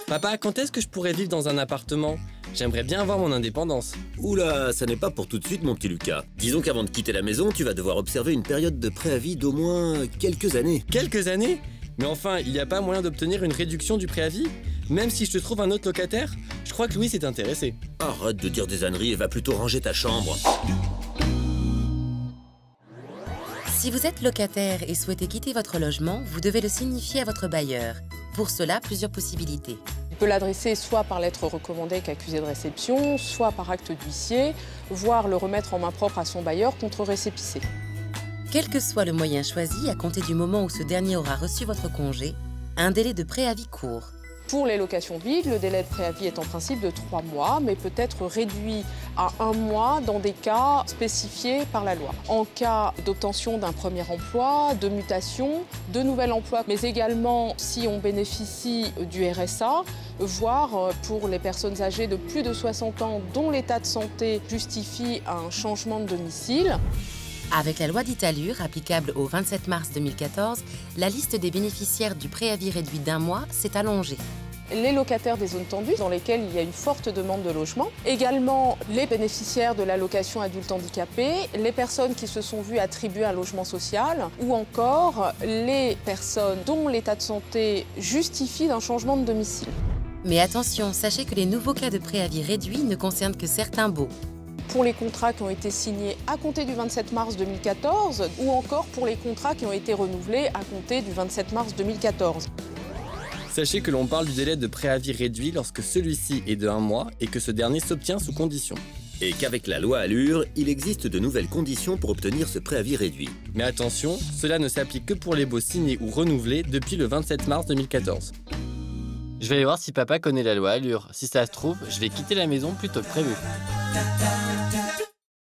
Papa, quand est-ce que je pourrais vivre dans un appartement? J'aimerais bien avoir mon indépendance. Oula, ça n'est pas pour tout de suite, mon petit Lucas. Disons qu'avant de quitter la maison, tu vas devoir observer une période de préavis d'au moins quelques années. Quelques années? Mais enfin, il n'y a pas moyen d'obtenir une réduction du préavis? Même si je te trouve un autre locataire? Je crois que Louis s'est intéressé. Arrête de dire des âneries et va plutôt ranger ta chambre. Si vous êtes locataire et souhaitez quitter votre logement, vous devez le signifier à votre bailleur. Pour cela, plusieurs possibilités. On peut l'adresser soit par lettre recommandée qu'accusé de réception, soit par acte d'huissier, voire le remettre en main propre à son bailleur contre récépissé. Quel que soit le moyen choisi, à compter du moment où ce dernier aura reçu votre congé, un délai de préavis court. Pour les locations vides, le délai de préavis est en principe de 3 mois, mais peut être réduit à 1 mois dans des cas spécifiés par la loi. En cas d'obtention d'un premier emploi, de mutation, de nouvel emploi, mais également si on bénéficie du RSA, voire pour les personnes âgées de plus de 60 ans dont l'état de santé justifie un changement de domicile. Avec la loi d'Italure, applicable au 27 mars 2014, la liste des bénéficiaires du préavis réduit d'1 mois s'est allongée. Les locataires des zones tendues, dans lesquelles il y a une forte demande de logement. Également, les bénéficiaires de l'allocation adulte handicapé, les personnes qui se sont vues attribuer un logement social, ou encore les personnes dont l'état de santé justifie d'un changement de domicile. Mais attention, sachez que les nouveaux cas de préavis réduit ne concernent que certains baux. Pour les contrats qui ont été signés à compter du 27 mars 2014 ou encore pour les contrats qui ont été renouvelés à compter du 27 mars 2014. Sachez que l'on parle du délai de préavis réduit lorsque celui-ci est de 1 mois et que ce dernier s'obtient sous condition. Et qu'avec la loi Allure, il existe de nouvelles conditions pour obtenir ce préavis réduit. Mais attention, cela ne s'applique que pour les baux signés ou renouvelés depuis le 27 mars 2014. Je vais aller voir si papa connaît la loi Allure. Si ça se trouve, je vais quitter la maison plus tôt que prévu.